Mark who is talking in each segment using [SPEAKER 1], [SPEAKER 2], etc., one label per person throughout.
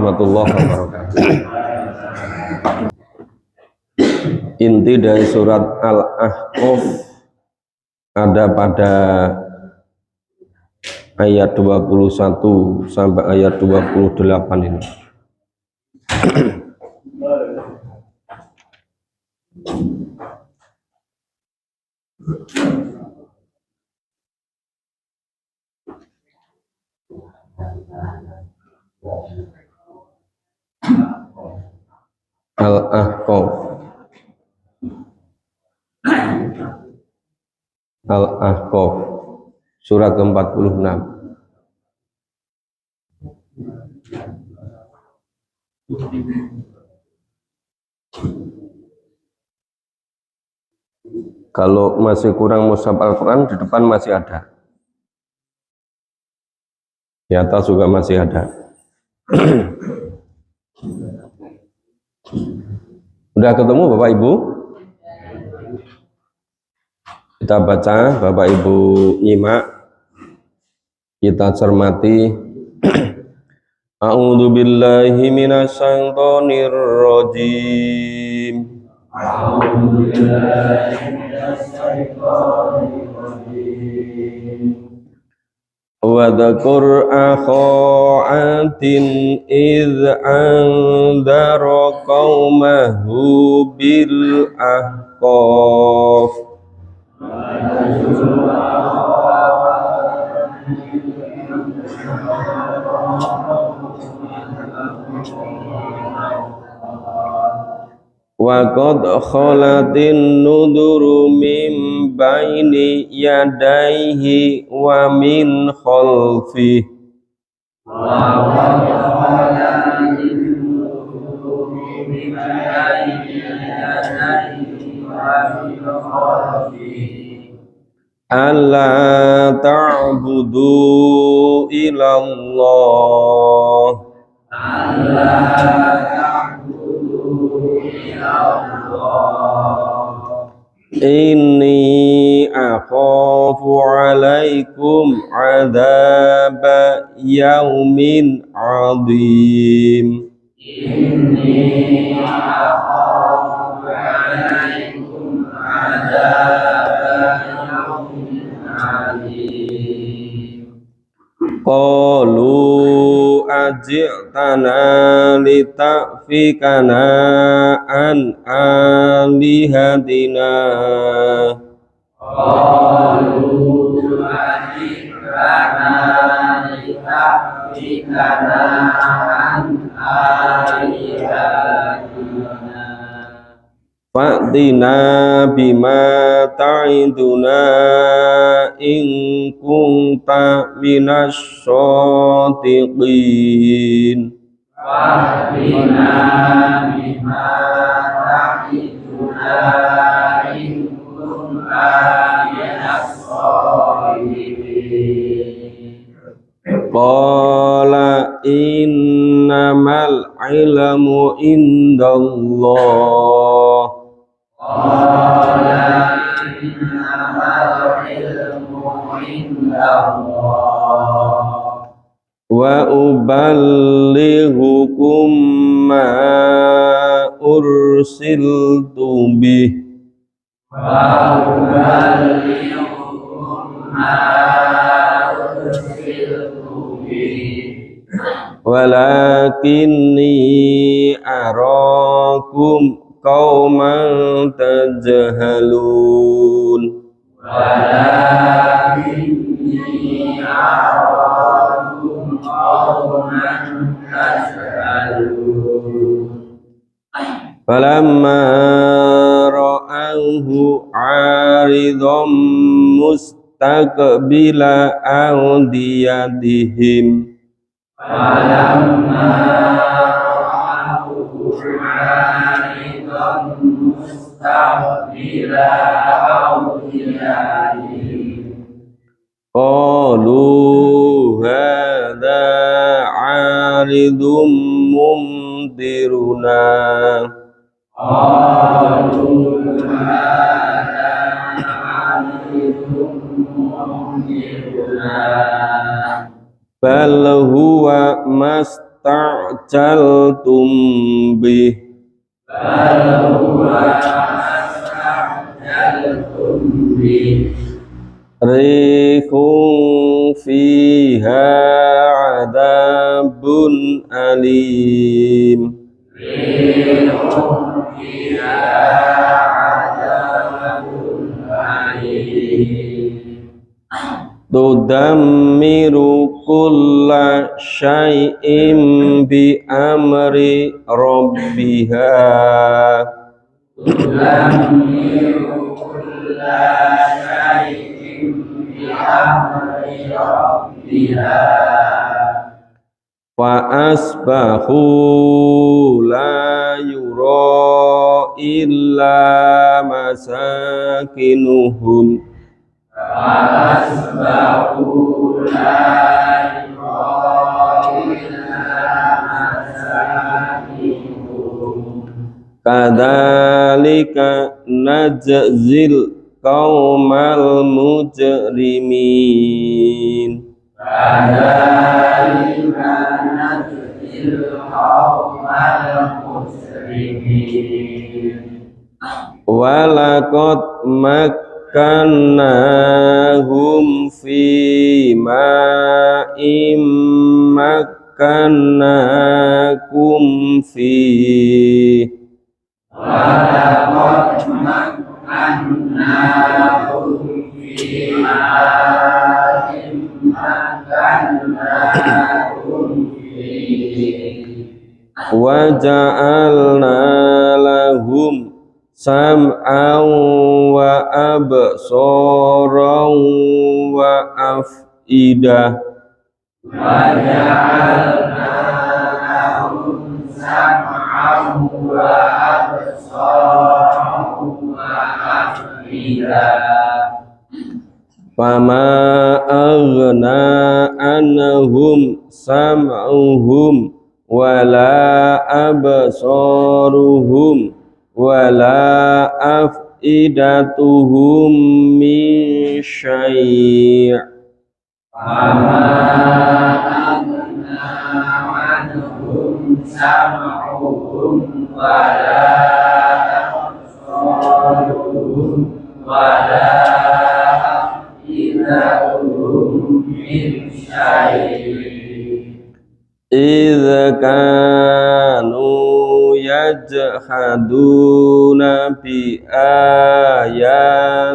[SPEAKER 1] warahmatullahi wabarakatuh. Inti dari surat Al-Ahqaf ada pada ayat 21 sampai ayat 28 ini. Al-Ahqaf, Al-Ahqaf surat ke-46. Kalau masih kurang mushaf Al-Quran, di depan masih ada, di atas juga masih ada. Udah ketemu Bapak Ibu? Kita baca, Bapak Ibu nyimak, kita cermati. A'udzu billahi minasyaitonir rajim. A'udzu billahi minasyaitonir rajim. Wa dzkur akha 'adin idz anzara qaumahu bil ahqaf. Wa qad khalatin nuduru min baini yadayhi wa min khalfihi wa qad khalatin nuduru min baini yadayhi wa min khalfihi alla ta'budu ilallah inni akhafu alaikum adzaba yaumin adzim. Inni akhafu alaikum adzaba yaumin adzim. Qalu aj'tana lita'fikana an alihatina. Qalu aj'tana lita'fikana an alihatina. Fa'tina bima ta'iduna in kunta minas shadiqin. Fa'tina bima ta'iduna in kunta minas shadiqin. Qala innamal ilmu indallah. Qala innamal ilmu indallah wa uballighukum ma ursiltu bih wa uballighukum ma ursiltu bih walakinni arakum qauman tajhalun. Walakinni arakum qauman tajhalun. Falamma ra'awhu 'aridham mustaqbila awdiyatihim. Falamma qalu hadza 'aridum mumtiruna. Qalu hadza 'aridum mumtiruna bal huwa استعجلتم به ريح فيها عذاب أليم tudammiru kulla syai'in bi amri rabbiha fa asbahu la yura illa masakinuhum kadzalika najzil qaumal mujrimin walaqad makkannahum fi ma'im makkannakum fi wa ja'alna lahum sam'an wa absaran wa af'idah fama aghna anhum sam'uhum wala absaruhum wala af'idatuhum min syai' idza kanu yajhaduna bi ayatillah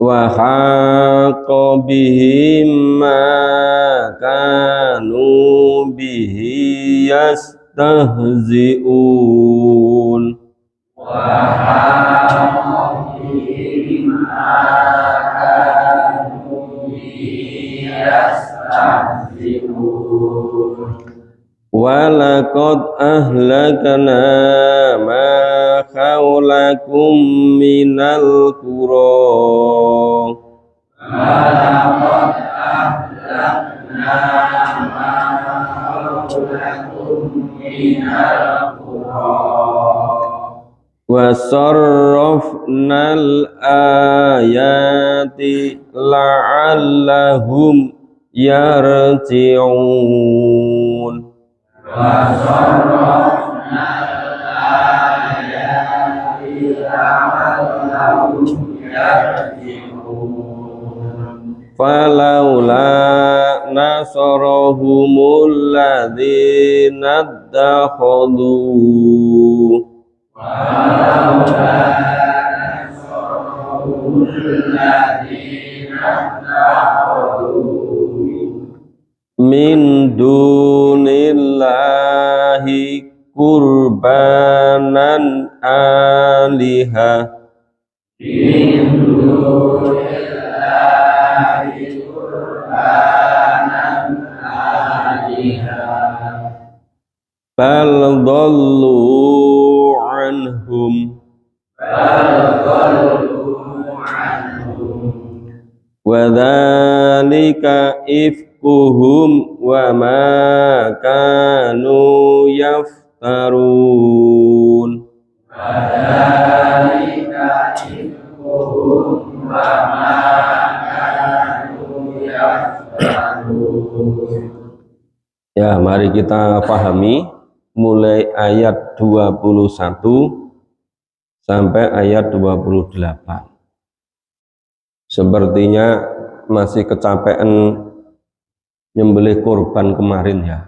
[SPEAKER 1] wa haqa bihim ma kanu bihi yastahzi'un walaqad ahlakna ma hawlakum minal qura wa sarrafnal ayati la'allahum yarji'un falaula nasarahumul ladzina ittakhadhu min dunillahi qurbanan alihah bal dhallu anhum wa ifkuhum wa ma kanu yaftarun. Ya, mari kita pahami mulai ayat 21 sampai ayat 28. Sepertinya masih kecapean nyembelih kurban kemarin ya.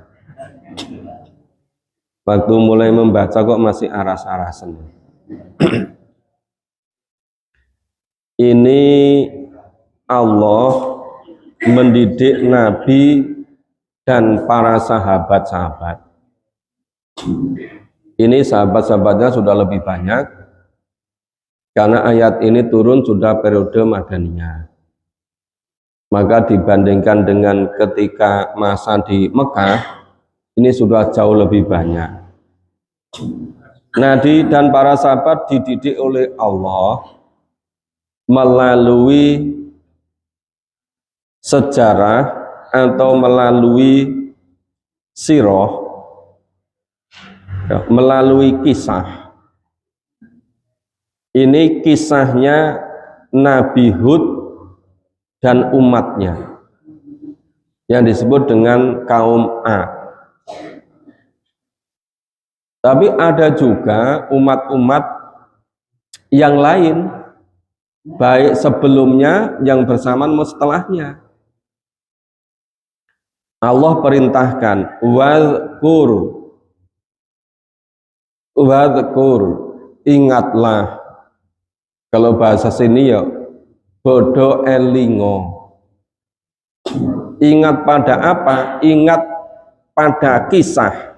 [SPEAKER 1] Waktu mulai membaca kok masih aras-arasan. Ini Allah mendidik Nabi dan para sahabat-sahabat. Ini sahabat-sahabatnya sudah lebih banyak karena ayat ini turun sudah periode Madaniyah. Maka dibandingkan dengan ketika masa di Mekah, ini sudah jauh lebih banyak. Nabi dan para sahabat dididik oleh Allah melalui sejarah atau melalui sirah, melalui kisah. Ini kisahnya Nabi Hud dan umatnya yang disebut dengan kaum Ad. Tapi ada juga umat-umat yang lain, baik sebelumnya yang bersamaan maupun setelahnya. Allah perintahkan wadhkur, ingatlah. Kalau bahasa sini ya bodo elingo. Ingat pada apa? Ingat pada kisah.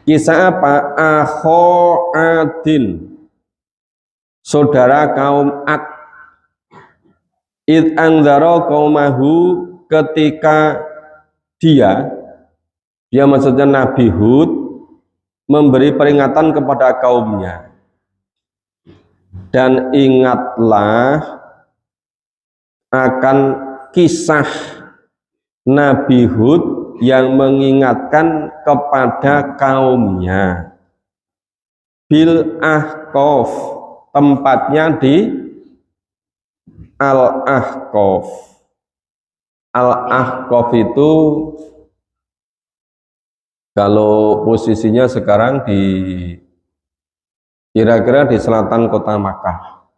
[SPEAKER 1] Kisah apa? Akho Adin, saudara kaum Ad. Id anzara qaumahu, ketika dia maksudnya Nabi Hud memberi peringatan kepada kaumnya. Dan ingatlah akan kisah Nabi Hud yang mengingatkan kepada kaumnya. Bil Ahqaf, tempatnya di Al-Ahqaf. Al-Ahqaf itu kalau posisinya sekarang di kira-kira di selatan kota Makkah.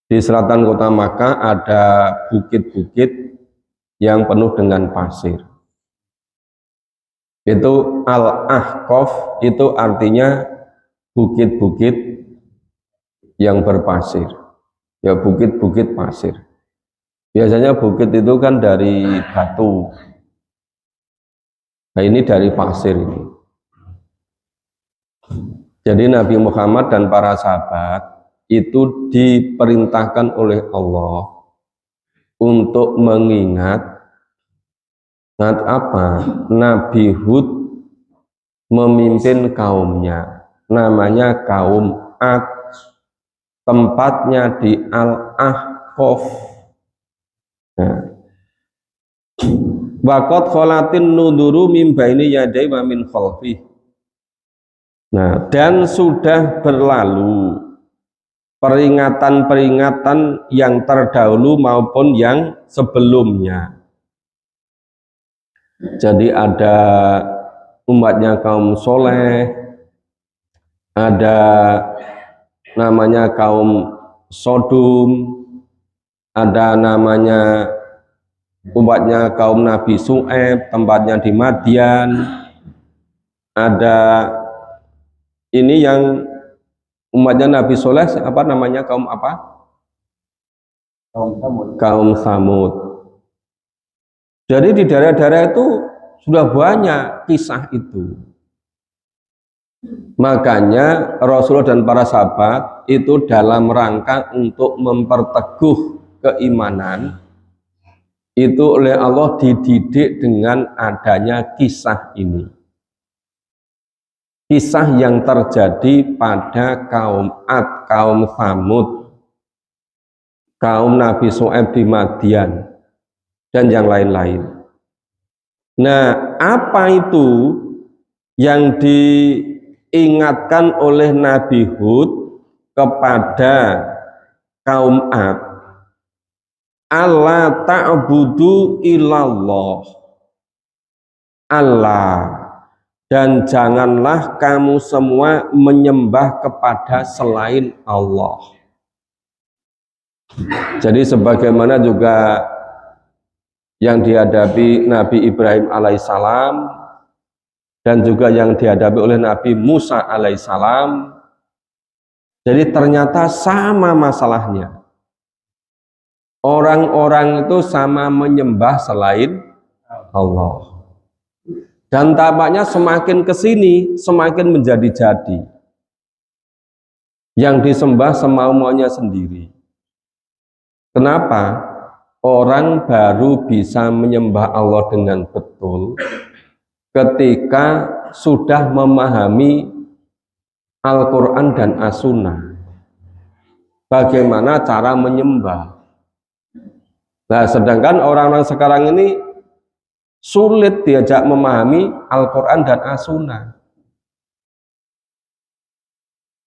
[SPEAKER 1] Di selatan kota Makkah ada bukit-bukit yang penuh dengan pasir. Itu Al-Ahqaf, itu artinya bukit-bukit yang berpasir. Ya, bukit-bukit pasir. Biasanya bukit itu kan dari batu. Nah, ini dari pasir ini. Jadi Nabi Muhammad dan para sahabat itu diperintahkan oleh Allah untuk mengingat apa? Nabi Hud memimpin kaumnya, namanya kaum Ad, tempatnya di Al-Ahqaf. Nah, waqad kholatin nuduru min baini yadai wa min khalfi. Nah, dan sudah berlalu peringatan-peringatan yang terdahulu maupun yang sebelumnya. Jadi ada umatnya kaum Soleh, ada namanya kaum Sodom, ada namanya umatnya kaum Nabi Su'aib, tempatnya di Madian, ada ini yang umatnya Nabi Soleh, apa namanya, kaum apa? Kaum Samud. Jadi di daerah-daerah itu sudah banyak kisah itu. Makanya Rasulullah dan para sahabat itu dalam rangka untuk memperteguh keimanan, itu oleh Allah dididik dengan adanya kisah ini. Kisah yang terjadi pada kaum Ad, kaum Samud, kaum Nabi Su'aib di Madian, dan yang lain-lain. Nah, apa itu yang diingatkan oleh Nabi Hud kepada kaum Ad, Allah ta'budu illallah, Allah, dan janganlah kamu semua menyembah kepada selain Allah. Jadi sebagaimana juga yang dihadapi Nabi Ibrahim alaihissalam dan juga yang dihadapi oleh Nabi Musa alaihissalam, jadi ternyata sama masalahnya. Orang-orang itu sama menyembah selain Allah. Dan tampaknya semakin ke sini semakin menjadi-jadi. Yang disembah semau-maunya sendiri. Kenapa? Orang baru bisa menyembah Allah dengan betul ketika sudah memahami Al-Quran dan As-Sunnah. Bagaimana cara menyembah. Nah, sedangkan orang-orang sekarang ini sulit diajak memahami Al-Quran dan As-Sunnah.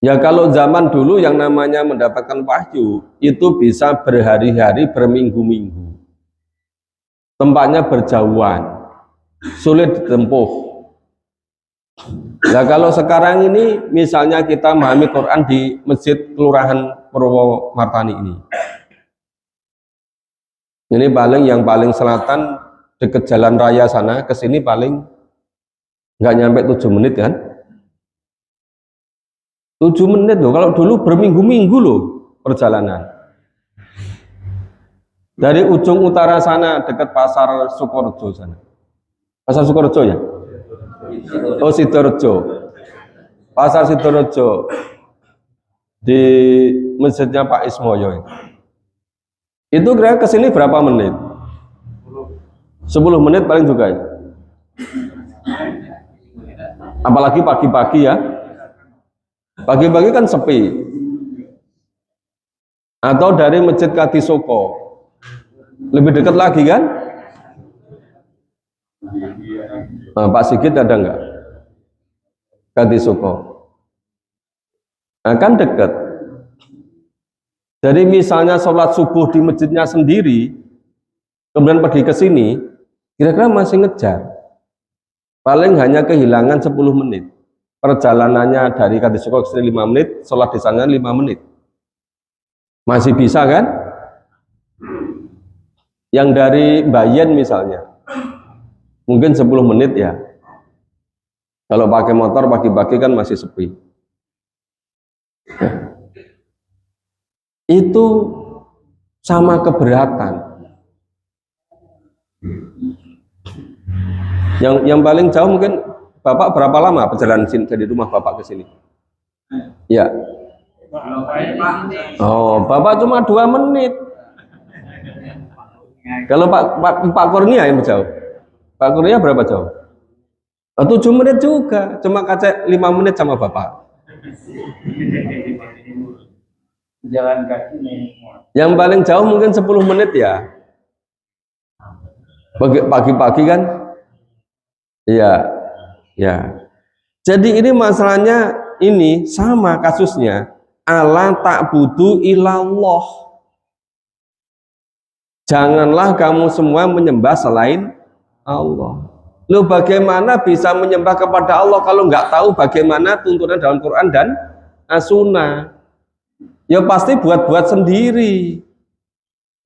[SPEAKER 1] Ya kalau zaman dulu yang namanya mendapatkan wahyu itu bisa berhari-hari, berminggu-minggu. Tempatnya berjauhan, sulit ditempuh. Nah kalau sekarang ini misalnya kita memahami Quran di Masjid Kelurahan Purwomartani ini. Ini yang paling selatan dekat jalan raya sana, ke sini paling nggak nyampe 7 menit kan? 7 menit loh, kalau dulu berminggu-minggu loh perjalanan. Dari ujung utara sana dekat pasar Sukorejo sana. Pasar Sukorejo ya? Oh Sidorejo. Pasar Sidorejo di masjidnya Pak Ismoyo. Itu kira ke sini berapa menit? 10 menit paling juga ya. Apalagi pagi-pagi ya. Pagi-pagi kan sepi. Atau dari Masjid Kadisoko. Lebih dekat lagi kan? Nah, Pak Sigit ada enggak? Kadisoko. Nah, kan dekat. Jadi misalnya sholat subuh di masjidnya sendiri, kemudian pergi ke sini, kira-kira masih ngejar. Paling hanya kehilangan 10 menit. Perjalanannya dari Kadisoko ke sini 5 menit, sholat di sana 5 menit. Masih bisa kan? Yang dari Bayen misalnya, mungkin 10 menit ya. Kalau pakai motor pagi-pagi kan masih sepi. Itu sama keberatan. Yang paling jauh mungkin Bapak berapa lama perjalanan dari rumah Bapak ke sini? Ya. Oh, Bapak cuma 2 menit. Kalau Pak Kurnia yang jauh. Pak Kurnia berapa jauh? 7 menit juga, cuma kaca 5 menit sama Bapak. Jalan kaki nih. Yang paling jauh mungkin 10 menit ya. Pagi-pagi kan? Iya. Ya. Jadi ini masalahnya ini sama kasusnya. Allah ta'budu ilallah. Janganlah kamu semua menyembah selain Allah. Lu bagaimana bisa menyembah kepada Allah kalau nggak tahu bagaimana tuntunan dalam Quran dan As-Sunnah? Ya pasti buat-buat sendiri,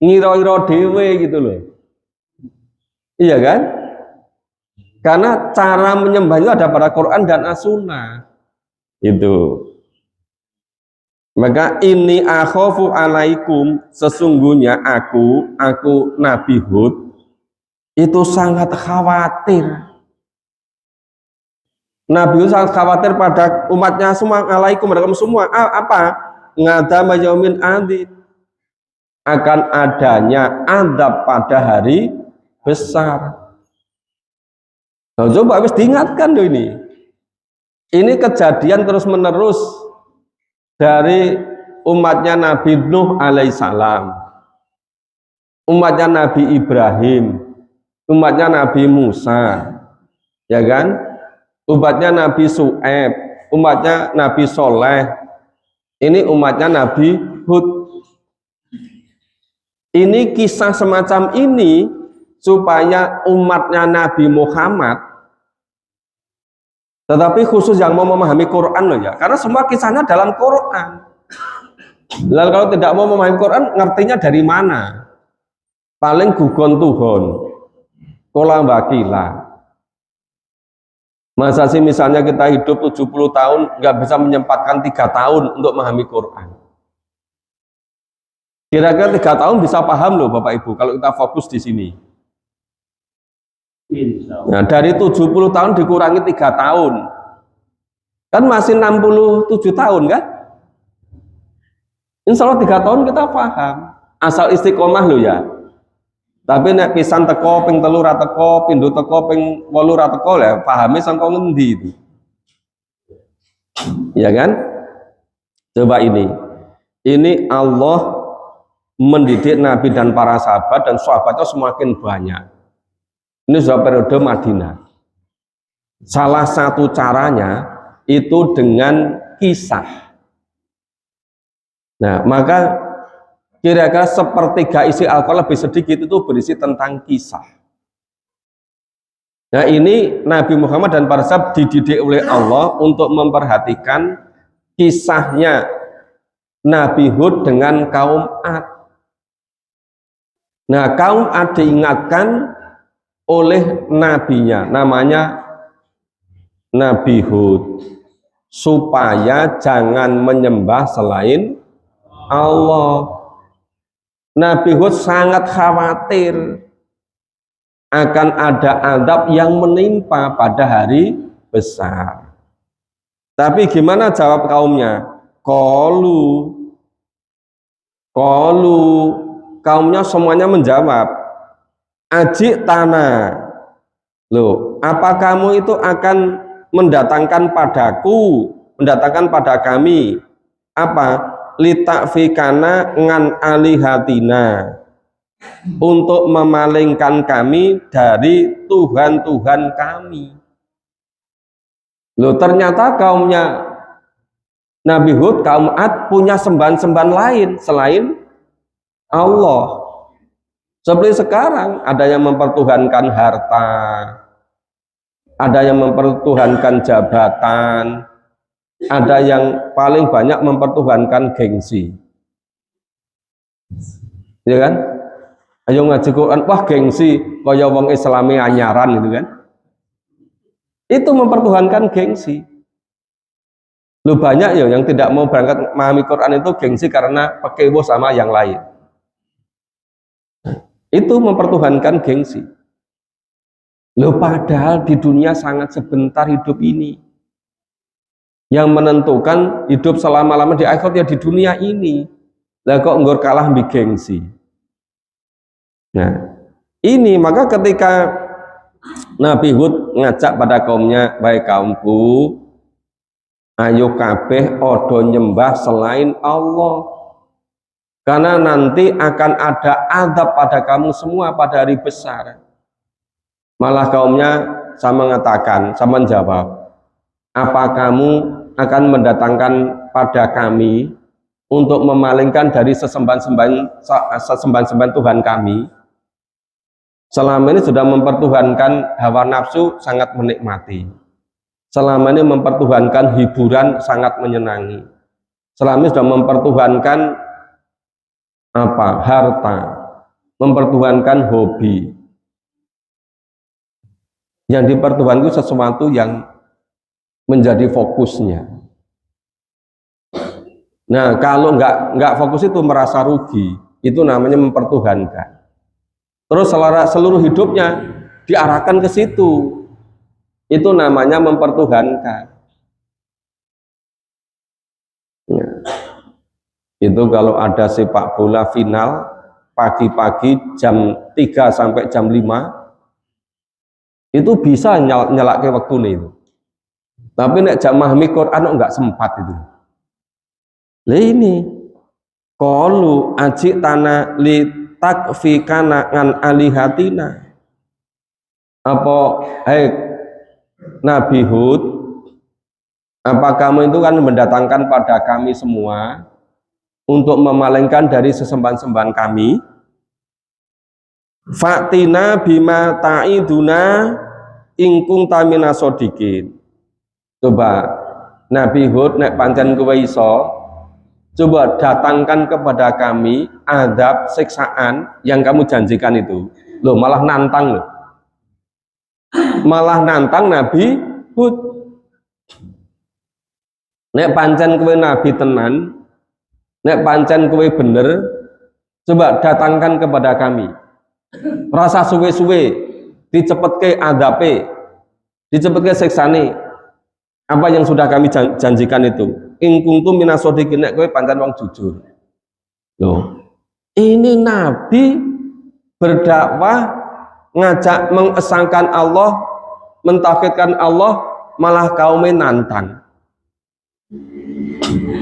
[SPEAKER 1] ngiro-ngiro dewe gitu loh. Iya kan? Karena cara menyembah itu ada pada Quran dan As-Sunnah. Itu. Maka ini akhafu alaikum, sesungguhnya aku Nabi Hud itu sangat khawatir. Nabi Hud sangat khawatir pada umatnya semua, alaikum, pada kamu semua. Apa? Ngadama yaumin adid, akan adanya adab pada hari besar. Nah, coba habis diingatkan loh ini. Ini kejadian terus menerus dari umatnya Nabi Nuh alaihissalam, umatnya Nabi Ibrahim, umatnya Nabi Musa, ya kan? umatnya Nabi Su'aib, umatnya Nabi Soleh, ini umatnya Nabi Hud. Ini kisah semacam ini supaya umatnya Nabi Muhammad, tetapi khusus yang mau memahami Quran loh ya, karena semua kisahnya dalam Quran. Lalu kalau tidak mau memahami Quran, ngertinya dari mana? Paling gugon tuhon, kolang bakila. Masa sih misalnya kita hidup 70 tahun nggak bisa menyempatkan 3 tahun untuk memahami Quran. Kira-kira 3 tahun bisa paham loh Bapak Ibu kalau kita fokus di sini. Nah, dari 70 tahun dikurangi 3 tahun. Kan masih 67 tahun kan? Insya Allah 3 tahun kita paham. Asal istiqomah loh ya. Tapi nek pisan teko ping 3 ra teko, pindho teko ping 8 ra teko ya pahame sangko ngendi itu. Ya kan? Coba ini. Ini Allah mendidik Nabi dan para sahabat dan sahabatnya semakin banyak. Ini sudah periode Madinah. Salah satu caranya itu dengan kisah. Nah, maka kira-kira sepertiga isi Al-Quran lebih sedikit itu berisi tentang kisah. Nah, ini Nabi Muhammad dan para sahabat dididik oleh Allah untuk memperhatikan kisahnya Nabi Hud dengan kaum Ad. Nah, kaum Ad diingatkan oleh nabinya, namanya Nabi Hud, supaya jangan menyembah selain Allah. Nabi Hud sangat khawatir akan ada azab yang menimpa pada hari besar. Tapi gimana jawab kaumnya? Kaumnya semuanya menjawab, ajik tanah. Loh, apa kamu itu akan mendatangkan pada kami apa? Litakfikana ngan alihatina, untuk memalingkan kami dari Tuhan-Tuhan kami. Loh, ternyata kaumnya Nabi Hud, kaum Ad punya sembahan-sembahan lain selain Allah. Seperti sekarang ada yang mempertuhankan harta, ada yang mempertuhankan jabatan, ada yang paling banyak mempertuhankan gengsi. Ya kan? Ayo ngaji Quran, wah gengsi, kaya wong Islami anyaran gitu kan. Itu mempertuhankan gengsi. Lu banyak ya yang tidak mau berangkat memahami Quran itu gengsi karena pekewo sama yang lain. Itu mempertuhankan gengsi. Lu padahal di dunia sangat sebentar hidup ini. Yang menentukan hidup selama-lama di akhirat ya di dunia ini. Lah kok nggur kalah mbek gengsi. Nah, ini maka ketika Nabi Hud ngajak pada kaumnya, baik kaumku, ayo kabeh odo nyembah selain Allah. Karena nanti akan ada azab pada kamu semua pada hari besar. Malah kaumnya sama mengatakan, sama menjawab, apa kamu akan mendatangkan pada kami untuk memalingkan dari sesembahan Tuhan kami? Selama ini sudah mempertuhankan hawa nafsu, sangat menikmati. Selama ini mempertuhankan hiburan, sangat menyenangi. Selama ini sudah mempertuhankan harta, mempertuhankan hobi. Yang dipertuhankan sesuatu yang menjadi fokusnya. Nah, kalau nggak fokus itu merasa rugi, itu namanya mempertuhankan. Terus seluruh hidupnya diarahkan ke situ, itu namanya mempertuhankan. Ya. Itu kalau ada sepak bola final pagi-pagi jam 3 sampai jam 5, itu bisa nyelake waktu itu. Tapi nek jam memahami Quran enggak sempat itu. Lah ini qalu ajik tanah li takfikana ngan alihatina. Apa Nabi Hud, apa kamu itu kan mendatangkan pada kami semua untuk memalingkan dari sesembahan-sembahan kami? Faktina bima ta'iduna ingkung tamina sodikin. Coba Nabi Hud nek pancen kowe iso, coba datangkan kepada kami azab siksaan yang kamu janjikan itu. Loh, malah nantang loh. Malah nantang Nabi Hud. Nek pancen kowe nabi tenan, nek pancen kowe bener, coba datangkan kepada kami. Rasa suwe-suwe, dicepetke adabe, dicepetke siksane. Apa yang sudah kami janjikan itu. In kuntum minasodikin, nek kowe pancen wong jujur. Loh, ini nabi berdakwah ngajak mengesahkan Allah, mentauhidkan Allah, malah kaumnya nantang.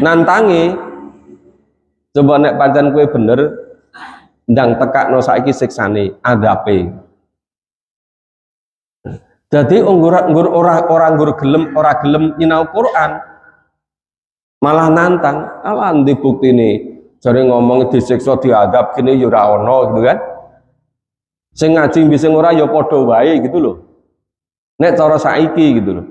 [SPEAKER 1] Nantangi, coba nek pancen kowe bener, ndang tekakno saiki siksane, adabe. Jadi orang gelem nyinau Quran, malah nantang. Awan di bukti ini, jare ngomong disiksa diadab gini ya ora ono gitu kan. Sing ngaji bisa ora ya padha wae gitu loh. Nek cara saiki gitu loh.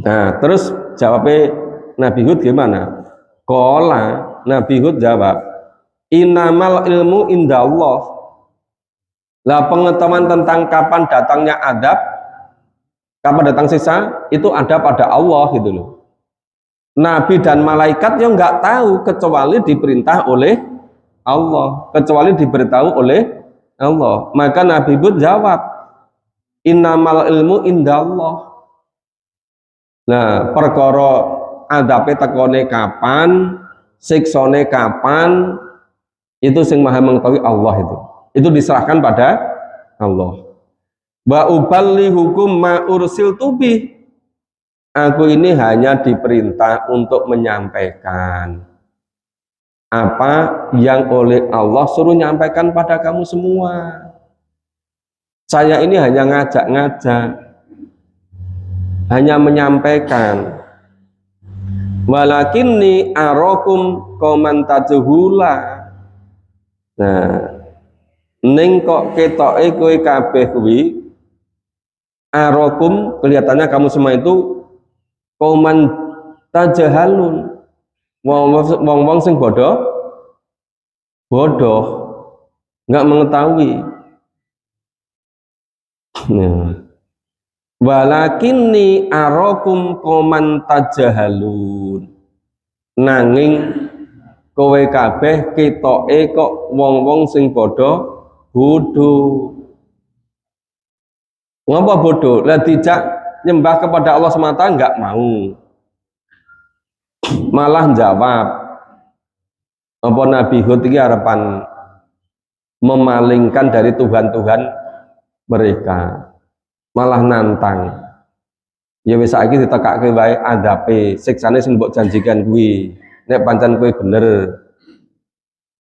[SPEAKER 1] Nah, terus jawabnya Nabi Hud gimana? Qala, Nabi Hud jawab, innamal ilmu indallah. Lah pengetahuan tentang kapan datangnya adab, kapan datang siksa, itu ada pada Allah gitu loh. Nabi dan malaikat yang nggak tahu kecuali diperintah oleh Allah, kecuali diberitahu oleh Allah. Maka Nabi Hud jawab, innamal ilmu indallah. Nah, perkara adabe tekone kapan, siksone kapan, itu sing maha mengetahui Allah itu. Itu diserahkan pada Allah. Wa uballi hukum ma ursil tubi. Aku ini hanya diperintah untuk menyampaikan apa yang oleh Allah suruh nyampaikan pada kamu semua. Saya ini hanya ngajak-ngajak, hanya menyampaikan. Walakinni arakum qauman tajhula. Nah, ning kok ketoke kowe kabeh kuwi arakum, kelihatannya kamu semua itu qauman tajhalun, wong-wong sing bodoh nggak mengetahui. Nah, walakinni arakum qauman tajhalun, nanging kowe kabeh ketoke kok wong-wong sing bodoh. Ngapa bodoh? Lah dijak nyembah kepada Allah semata enggak mau. Malah jawab. Apa Nabi Hud iki harapan memalingkan dari Tuhan-Tuhan mereka. Malah nantang. Ya wis saiki ditekake wae adabe, siksane sing mbok janjikan kuwi. Nek pancen kowe bener.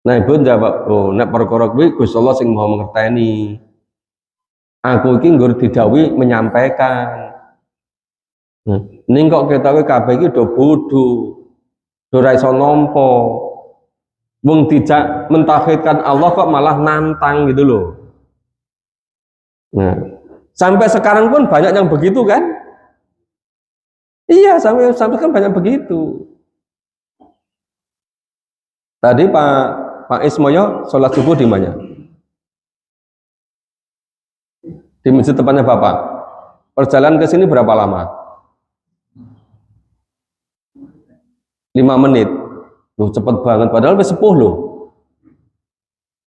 [SPEAKER 1] Nah, ibu jawab, oh, nek perkara kuwi Gusti Allah sing mau ngerteni. Aku iki nggur didhawuhi menyampaikan. Ning kok ketoke kabeh iki do bodho. Do ora iso nampa. Wong dijak mentauhidkan Allah kok malah nantang gitu loh. Nah, sampai sekarang pun banyak yang begitu kan? Iya, sampai kan banyak begitu. Tadi Pak Ismoyo sholat subuh di mana? Di masjid tempatnya Bapak. Perjalanan ke sini berapa lama? 5 menit. Loh, cepet banget. Padahal udah sepuh loh.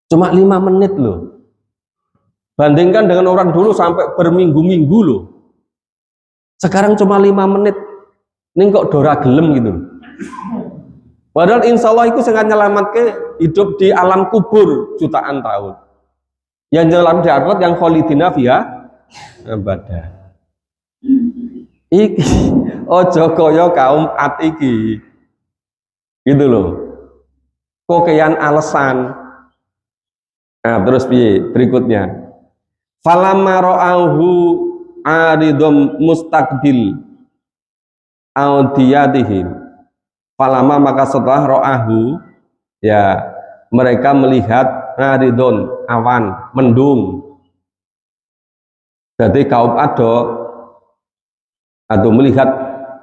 [SPEAKER 1] Cuma 5 menit loh. Bandingkan dengan orang dulu sampai berminggu-minggu loh. Sekarang cuma 5 menit. Ini kok dora gelem gitu. Padahal insya Allah itu sangat nyelamatkan hidup di alam kubur jutaan tahun. Yang nyelam di akhirat yang kholidina fiha abada. Iki ojo kaya kaum Ad iki. Gitu loh. Kokean alasan. Nah, terus piye berikutnya? falamma ra'ahu aridum mustaqbil audiyatihim, falamma maka setelah ra'ahu, ya mereka melihat aridun awan mendung. Jadi kaum ado atau melihat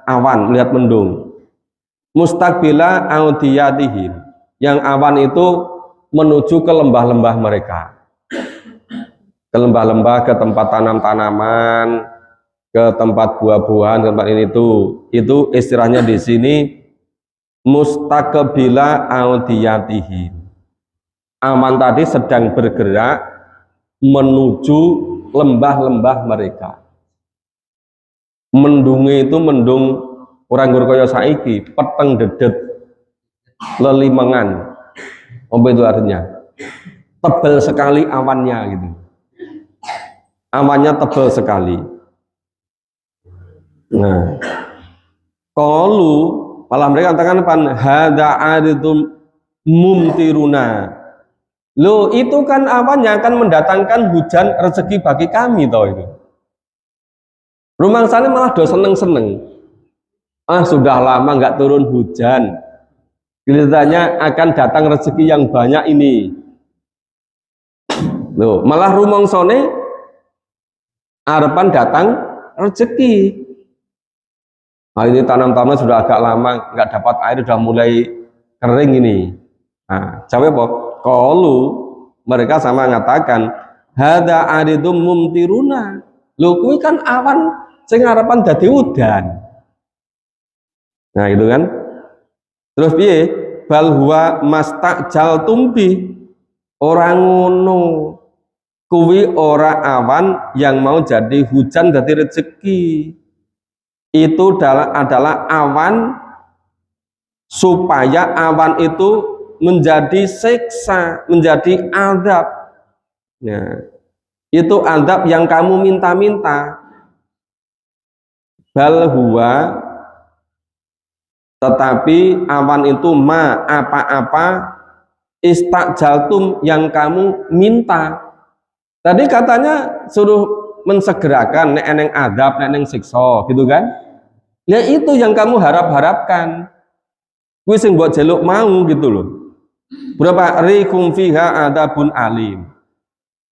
[SPEAKER 1] awan, melihat mendung. Mustaqbila audiyatihim, yang awan itu menuju ke lembah-lembah mereka, ke lembah-lembah, ke tempat tanam-tanaman, ke tempat buah-buahan, ke tempat ini itu istilahnya di sini mustaqbila audiyatihim. Awan tadi sedang bergerak menuju lembah-lembah mereka. Mendunge itu mendung orang kaya saiki, peteng dedet lelimengan. Apa itu artinya? Tebal sekali awannya gitu. Awannya tebal sekali. Nah, qalu malah mereka katakan apa? Hadza aridum mumtiruna. Loh, itu kan awan yang akan mendatangkan hujan rezeki bagi kami toh itu. Rumangsane malah do seneng-seneng. Ah, sudah lama nggak turun hujan. Kelihatannya akan datang rezeki yang banyak ini. Loh, malah rumangsane arepan datang rezeki. Nah, ini tanam-tanaman sudah agak lama nggak dapat air, sudah mulai kering ini. Nah, jawab apa? Qalu, mereka sama mengatakan, hadza aridum mumtiruna. Lho, kuwi kan awan sing arepan dadi udan. Nah, itu kan. Terus piye? Bal huwa mastajal tumbi. Ora ngono. Kuwi ora awan yang mau jadi hujan dadi rezeki. Itu adalah awan supaya awan itu menjadi siksa, menjadi azab. Ya. Itu azab yang kamu minta-minta. Bal huwa, tetapi awan itu ma apa-apa istajaltum yang kamu minta. Tadi katanya suruh mensegerakan nek eneng azab, nek eneng siksa, gitu kan? Ya itu yang kamu harap-harapkan. Kuwi sing mbok jeluk mau gitu loh. Berapa rikum fiha adabun alim.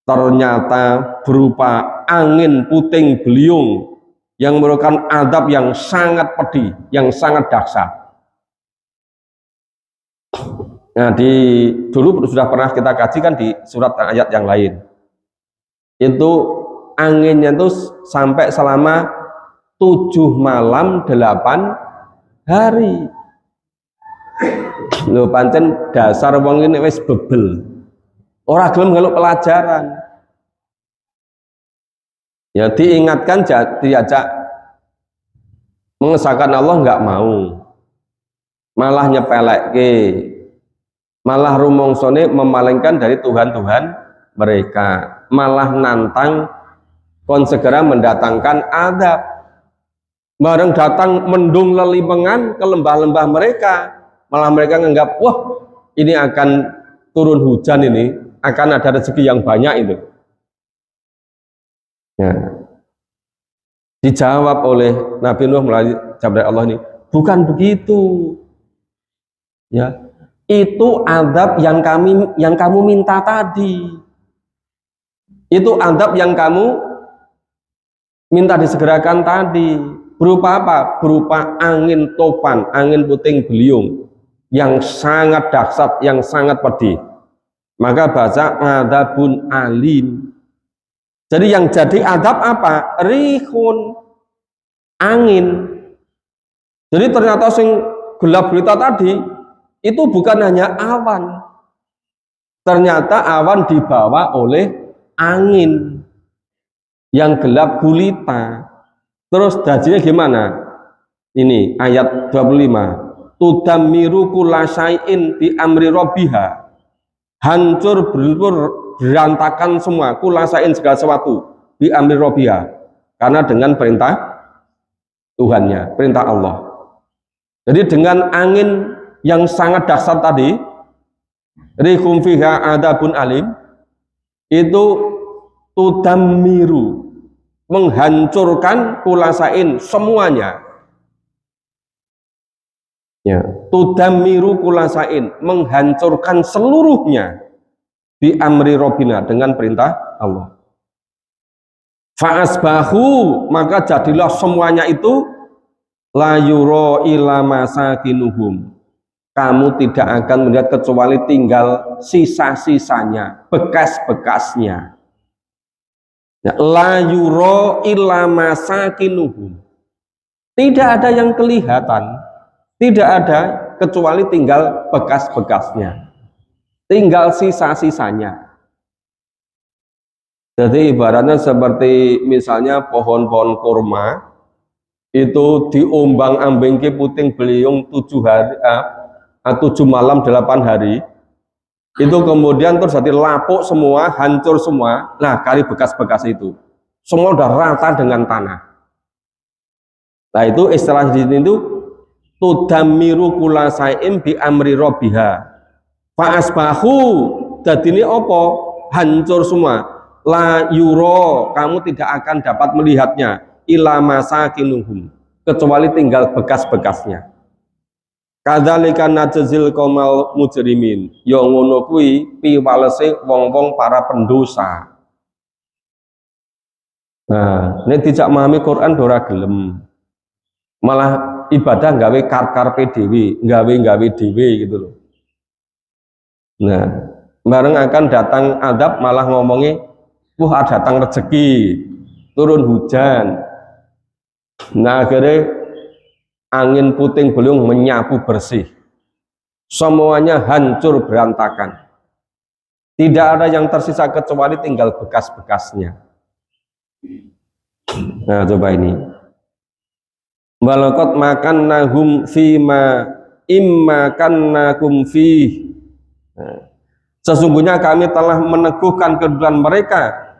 [SPEAKER 1] Ternyata berupa angin puting beliung yang merupakan azab yang sangat pedih, yang sangat dahsyat. Nah, dulu sudah pernah kita kaji kan di surat ayat yang lain. Itu anginnya itu sampai selama 7 malam 8 hari. Lho pancen dasar wong ini wis bebel. Ora gelem ngeluk pelajaran. Ya diingatkan, diajak mengesahkan Allah nggak mau. Malah nyepelekke. Malah rumongsone memalingkan dari Tuhan-Tuhan mereka. Malah nantang kon segera mendatangkan azab. Bareng datang mendung lelimengan ke lembah-lembah mereka. Malah mereka menganggap, wah ini akan turun hujan, ini akan ada rezeki yang banyak itu. Ya. Dijawab oleh Nabi Nuh melalui sabda Allah ini, bukan begitu. Ya, itu azab yang kamu minta tadi. Itu azab yang kamu minta disegerakan tadi. Berupa apa? Berupa angin topan, angin puting beliung yang sangat dahsyat, yang sangat pedih. Maka baca adabun alim. Jadi yang jadi adab apa? Rihun, angin. Jadi ternyata sing gelap gulita tadi itu bukan hanya awan. Ternyata awan dibawa oleh angin yang gelap gulita. Terus dajinya gimana? Ini ayat 25. Tudammiru kullasyai'in bi amri rabbiha. Hancur berantakan semua, kullasyai'in segala sesuatu bi amri rabbiha. Karena dengan perintah Tuhannya, perintah Allah. Jadi dengan angin yang sangat dahsyat tadi, rihum fiha adabun alim, itu tudammiru, menghancurkan kulasain semuanya. Ya, tudammiru kulasain, menghancurkan seluruhnya, bi amri robbina, dengan perintah Allah. Fa'asbahu, maka jadilah semuanya itu la yuro ila masakinuhum, kamu tidak akan melihat kecuali tinggal sisa-sisanya, bekas-bekasnya. Ya, la yuro ila masakinuhum, tidak ada yang kelihatan, tidak ada kecuali tinggal bekas-bekasnya, tinggal sisa-sisanya. Jadi ibaratnya seperti misalnya pohon-pohon kurma itu diombang-ambingke puting beliung 7 malam 8 hari, itu kemudian terus jadi lapuk semua, hancur semua. Nah, kali bekas-bekas itu semua udah rata dengan tanah. Nah, itu istilah di sini itu tudammiru kulasaim bi amri robbiha fa'asbahu, jadi ini apa? Hancur semua. La yuro, kamu tidak akan dapat melihatnya, ila masakinuhum, kecuali tinggal bekas-bekasnya. Kadzalika najzil qaumal mujrimin, ya ngono kuwi piwalese wong-wong para pendosa. Nah, nek dijak memahami Quran ora gelem, malah ibadah gawe karpe dhewe, gawe dhewe gitu loh. Nah, bareng akan datang adab malah ngomongi wah datang rezeki, turun hujan. Nah, akhirnya angin puting beliung menyapu bersih, semuanya hancur berantakan, tidak ada yang tersisa kecuali tinggal bekas-bekasnya. Nah, coba ini walaqad makannahum fima immakannakum fi, sesungguhnya kami telah meneguhkan kedudukan mereka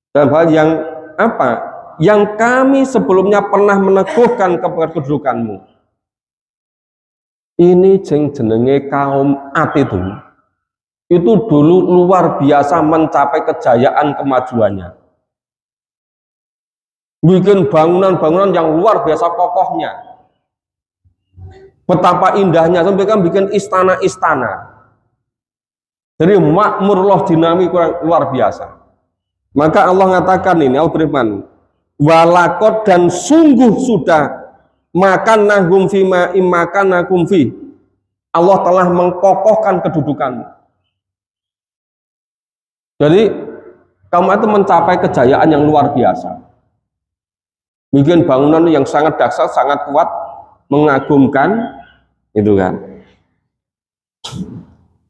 [SPEAKER 1] dalam hal yang apa? Yang kami sebelumnya pernah meneguhkan kedudukanmu. Ini jenenge kaum Ad itu dulu luar biasa mencapai kejayaan kemajuannya. Bikin bangunan-bangunan yang luar biasa kokohnya. Betapa indahnya, sampai kan bikin istana-istana. Jadi makmur loh, dinamik luar biasa. Maka Allah mengatakan ini, Allah berfirman, walakot, dan sungguh sudah makan nahum fima imakan nakum fi, Allah telah mengkokohkan kedudukanmu. Jadi kamu itu mencapai kejayaan yang luar biasa, bikin bangunan yang sangat dahsyat, sangat kuat, mengagumkan, itu kan.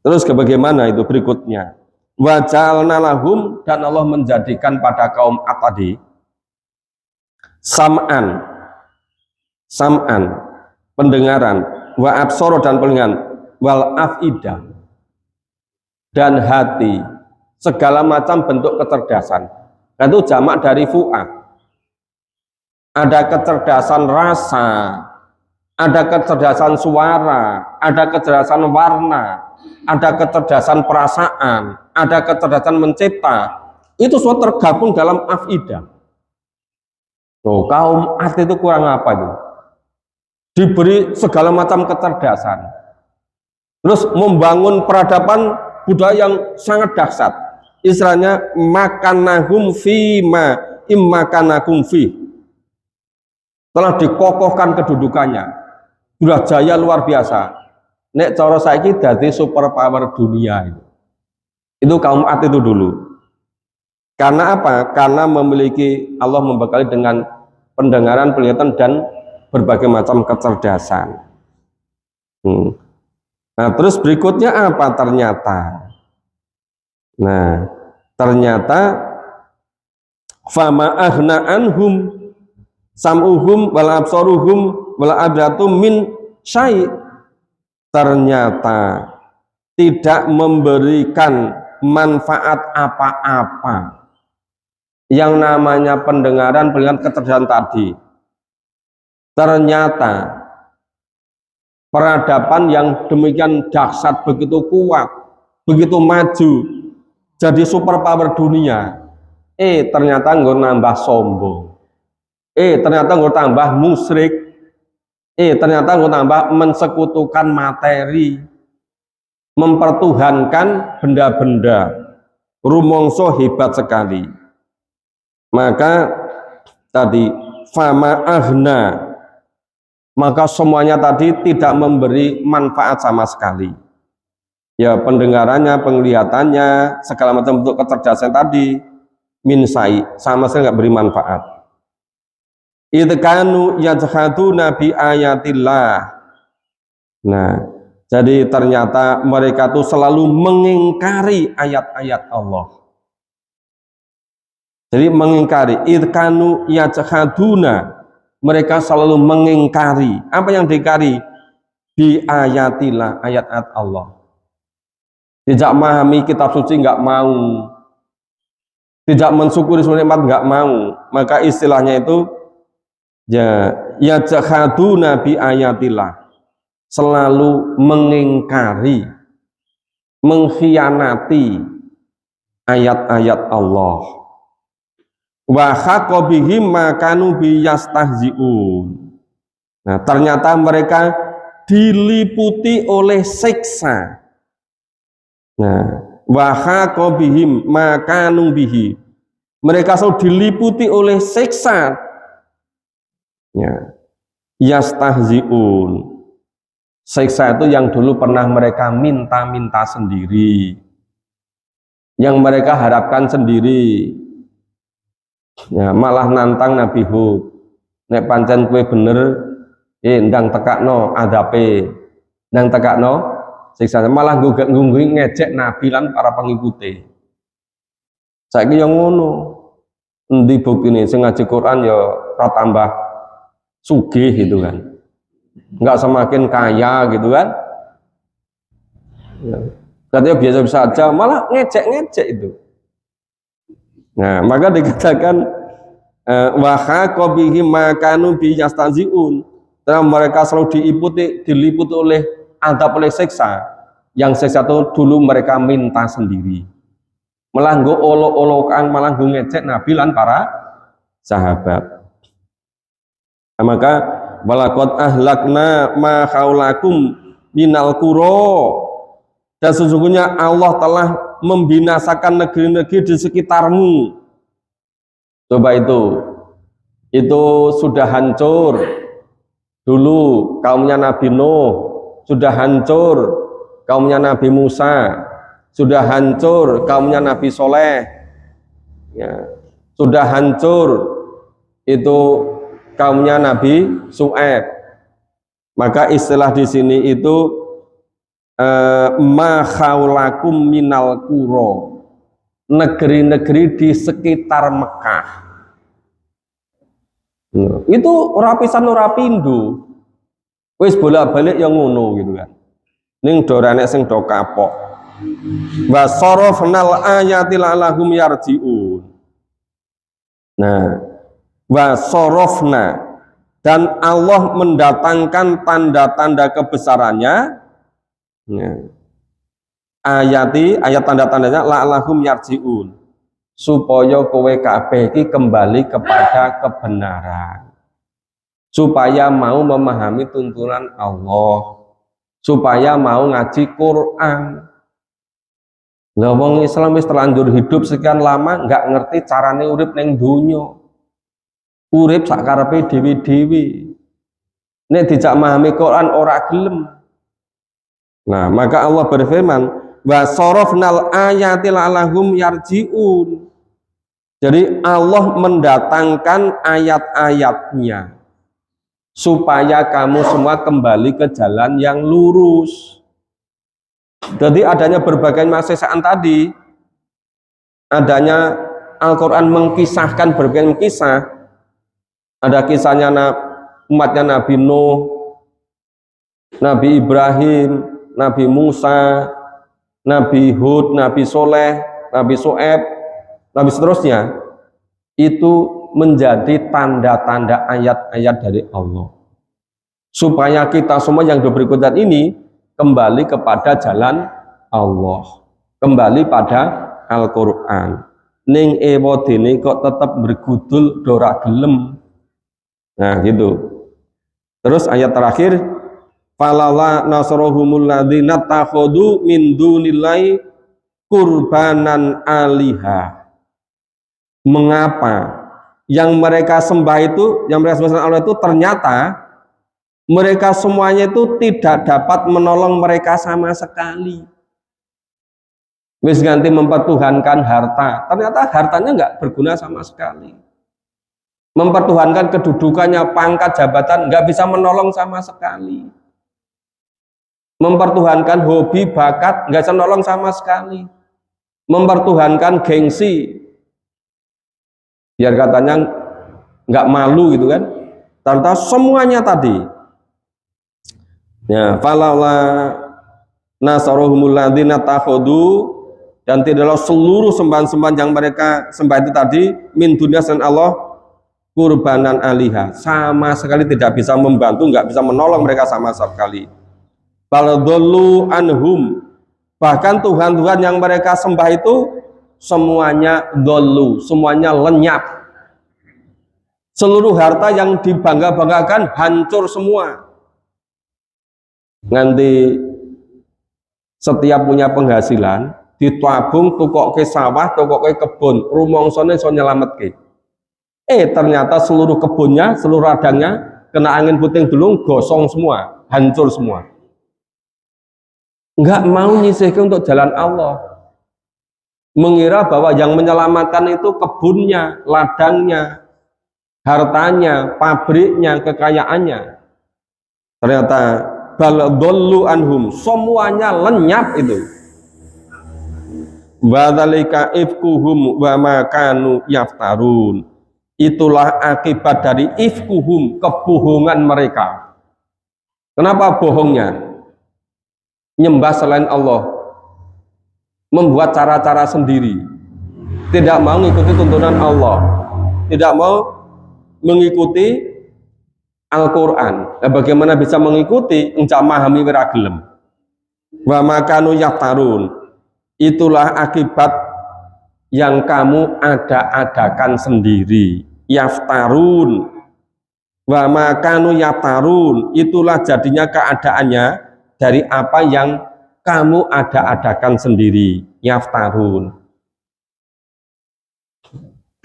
[SPEAKER 1] Terus bagaimana itu berikutnya? Waja'alna lahum, dan Allah menjadikan pada kaum Ad tadi sam'an, pendengaran, wa absara, dan pendengaran, wal af'idah, dan hati, segala macam bentuk kecerdasan. Itu jamak dari fu'ad. Ada kecerdasan rasa, ada kecerdasan suara, ada kecerdasan warna, ada kecerdasan perasaan, ada kecerdasan mencipta. Itu semua tergabung dalam afidah. Tuh, kaum Ad itu kurang apa itu? Diberi segala macam kecerdasan, terus membangun peradaban budaya yang sangat dahsyat. Istilahnya makanahum fi ma immakanakum fi, telah dikokohkan kedudukannya, sudah jaya luar biasa. Nek cara saiki dadi superpower dunia itu kaum Ad itu dulu. Karena apa? Karena memiliki, Allah membekali dengan pendengaran, penglihatan, dan berbagai macam kecerdasan. Nah, terus berikutnya apa ternyata? Nah, ternyata fama aghna anhum sam'uhum wal absaruhum wal abratum min syai'. Ternyata tidak memberikan manfaat apa-apa yang namanya pendengaran, penglihatan, kecerdasan tadi. Ternyata peradaban yang demikian dahsyat, begitu kuat, begitu maju, jadi superpower dunia, ternyata nggo nambah sombong, ternyata nggo tambah musyrik, ternyata nggo tambah mensekutukan materi, mempertuhankan benda-benda, rumongso hebat sekali. Maka tadi fama aghna, maka semuanya tadi tidak memberi manfaat sama sekali. Ya, pendengarannya, penglihatannya, segala macam bentuk kecerdasan tadi minsai, sama sekali nggak beri manfaat. Idkanu yajhaduna bi ayatillah. Nah, jadi ternyata mereka tuh selalu mengingkari ayat-ayat Allah. Jadi mengingkari, idkanu yajhaduna, mereka selalu mengingkari. Apa yang diingkari? Bi ayatillah, ayat-ayat Allah. Tidak memahami kitab suci nggak mau, tidak mensyukuri seluruh nikmat nggak mau, maka istilahnya itu ya yajhaduna bi ayatillah, selalu mengingkari, mengkhianati ayat-ayat Allah. Wa haqa bihim ma kanu bi yastahzi'un. Nah, ternyata mereka diliputi oleh siksa. Nah, wa haqa bihim ma kanu bihi, mereka selalu diliputi oleh siksa. Ya, yastahzi'un, siksa itu yang dulu pernah mereka minta-minta sendiri, yang mereka harapkan sendiri. Ya, malah nantang Nabi Hud, nek pancen kue bener ndang tekakno adape, ndang tekakno siksa, malah nggunggu ngejek Nabi lan para pengikuti. Saiki yang ngono, endi buktine sing ngaji Quran ya ora tambah sugih gitu kan, nggak semakin kaya gitu kan, ya. Katanya biasa-biasa saja, malah ngejek-ngejek itu. Nah, maka dikatakan wa haqa bihim ma kanu bi yastahzi'un, karena mereka selalu diliputi oleh adab, oleh siksa, yang siksa itu dulu mereka minta sendiri, malah nggo olok-olokan, malah nggo ngecek Nabi lan para sahabat. Nah, maka walaqad ahlakna ma haulakum minal qura, dan sesungguhnya Allah telah membinasakan negeri-negeri di sekitarmu. Coba itu sudah hancur dulu kaumnya Nabi Nuh, sudah hancur kaumnya Nabi Musa, sudah hancur kaumnya Nabi Soleh, ya. Sudah hancur itu kaumnya Nabi Su'aib. Maka istilah di sini itu ma khaulakum minal qura, negeri-negeri di sekitar Mekah. Itu ora pisan ora pindho, wis bolak-balik yang ngono gitu kan. Ning do ora nek sing do kapok. Wa sarafnal ayati la'allahum yarji'un. Nah, wa sarafna, dan Allah mendatangkan tanda-tanda kebesarannya. Nah, ayat tanda-tandanya la'allahum yarji'un, supaya kowe kabeh iki kembali kepada kebenaran, supaya mau memahami tuntunan Allah, supaya mau ngaji Quran. Lah wong Islam wis terlanjur hidup sekian lama nggak ngerti carane urip ning donya, urip sak karepe dhewe-dhewe, nek dijak memahami Quran ora gelem. Nah, maka Allah berfirman, wa sarafnal ayati la'allahum yarji'un. Jadi Allah mendatangkan ayat-ayatnya supaya kamu semua kembali ke jalan yang lurus. Jadi adanya berbagai macam tadi, adanya Al-Quran mengkisahkan berbagai kisah. Ada kisahnya umatnya Nabi Nuh, Nabi Ibrahim, Nabi Musa, Nabi Hud, Nabi Soleh, Nabi Su'aib, Nabi seterusnya. Itu menjadi tanda-tanda ayat-ayat dari Allah, supaya kita semua yang berikutnya ini kembali kepada jalan Allah, kembali pada Al-Quran. ning ewadene kok tetep bergudul dora gelem. Nah gitu. Terus ayat terakhir, falala nasrohumul ladzina takhadu min dunillahi kurbanan aliha. Mengapa yang mereka sembah itu, yang mereka sembah Allah itu ternyata mereka semuanya itu tidak dapat menolong mereka sama sekali. Wis ganti mempertuhankan harta, ternyata hartanya nggak berguna sama sekali. Mempertuhankan kedudukannya, pangkat, jabatan, nggak bisa menolong sama sekali. Mempertuhankan hobi, bakat, nggak bisa menolong sama sekali. Mempertuhankan gengsi, biar katanya nggak malu gitu kan. Ternyata semuanya tadi. Ya, falala nasarohumul ladzina takhadu, dan tidaklah seluruh sembahan-sembahan yang mereka sembah itu tadi min dunia selain Allah kurbanan aliha, sama sekali tidak bisa membantu, nggak bisa menolong mereka sama sekali. Baladollu anhum, bahkan Tuhan-Tuhan yang mereka sembah itu semuanya dolu, semuanya lenyap. Seluruh harta yang dibangga-banggakan hancur semua. Nanti setiap punya penghasilan ditabung, tukok ke sawah, tukok ke kebun, rumongsone so nyelametke. Ternyata seluruh kebunnya, seluruh ladangnya kena angin puting dulu, gosong semua, hancur semua. Enggak mau nyisihkan untuk jalan Allah. Mengira bahwa yang menyelamatkan itu kebunnya, ladangnya, hartanya, pabriknya, kekayaannya. Ternyata baladollu anhum, semuanya lenyap itu. Wadzalika ifkuhum wa ma kanu yaftarun. Itulah akibat dari ifkuhum, kebohongan mereka. Kenapa bohongnya? Nyembah selain Allah, membuat cara-cara sendiri, tidak mau mengikuti tuntunan Allah, tidak mau mengikuti Al-Quran. Nah, bagaimana bisa mengikuti? Encak mahami wiragelem. Wa makanu yaftarun. Itulah akibat yang kamu ada-adakan sendiri. Yaftarun. Wa makanu yaftarun. Itulah jadinya keadaannya dari apa yang kamu ada-adakan sendiri. Yaftarun.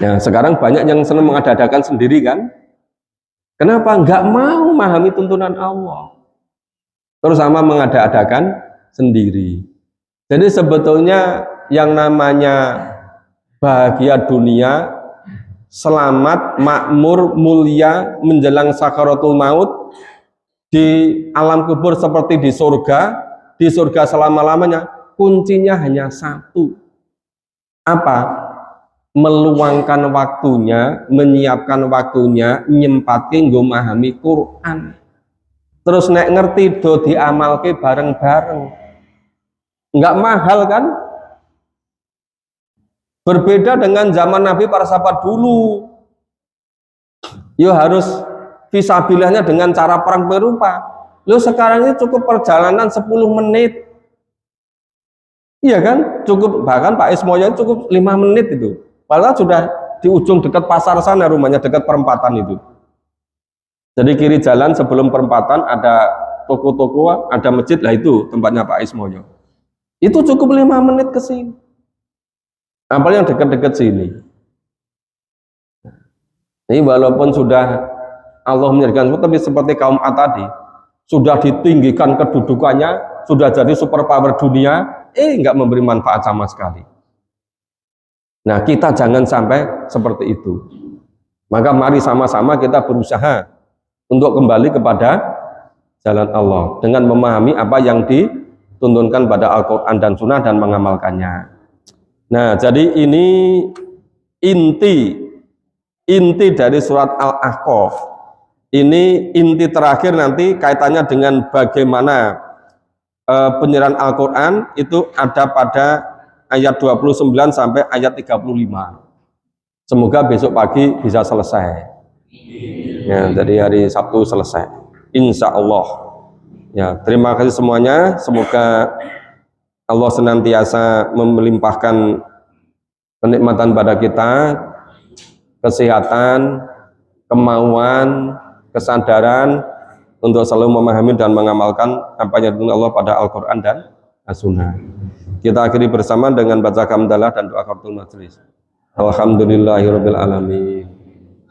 [SPEAKER 1] Nah, sekarang banyak yang senang mengada-adakan sendiri kan? Kenapa? Nggak mau memahami tuntunan Allah. Terus sama mengada-adakan sendiri. Jadi sebetulnya yang namanya bahagia dunia, selamat, makmur, mulia, menjelang sakaratul maut, di alam kubur seperti di surga selama-lamanya, kuncinya hanya satu. Apa? Meluangkan waktunya, menyiapkan waktunya, nyempatke nggo memahami Quran. Terus nek ngerti do diamalke bareng-bareng. Enggak mahal kan? Berbeda dengan zaman Nabi para sahabat dulu. Yo harus fisabilillahnya dengan cara perang berupa. Lo sekarang ini cukup perjalanan 10 menit. Iya kan? Cukup, bahkan Pak Ismoyo cukup 5 menit itu. Padahal sudah di ujung dekat pasar sana rumahnya, dekat perempatan itu. Jadi kiri jalan sebelum perempatan ada toko-toko, ada masjid, lah itu tempatnya Pak Ismoyo. Itu cukup 5 menit ke sini. Apalagi yang dekat-dekat sini. Ini walaupun sudah Allah menjadikan, tapi seperti kaum Ad tadi, sudah ditinggikan kedudukannya, sudah jadi superpower dunia, nggak memberi manfaat sama sekali. Nah, kita jangan sampai seperti itu. Maka mari sama-sama kita berusaha untuk kembali kepada jalan Allah dengan memahami apa yang dituntunkan pada Al-Quran dan Sunnah dan mengamalkannya. Nah, jadi ini inti dari surat Al-Ahqaf. Ini inti terakhir, nanti kaitannya dengan bagaimana penyerahan Al-Quran itu ada pada ayat 29 sampai ayat 35. Semoga besok pagi bisa selesai. Ya, jadi hari Sabtu selesai. Insya Allah. Ya, terima kasih semuanya. Semoga Allah senantiasa melimpahkan kenikmatan pada kita, kesehatan, kemauan, kesadaran untuk selalu memahami dan mengamalkan apa yang diturunkan Allah pada Al-Quran dan As-Sunnah. Kita akhiri bersama dengan baca hamdalah dan doa kafaratul majelis. Alhamdulillahirabbil alamin.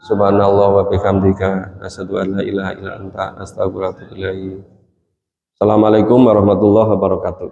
[SPEAKER 1] Subhanallah wa bihamdika asyhadu an la ilaha illa anta astaghfiruka wa atubu ilaik. Assalamualaikum warahmatullahi wabarakatuh.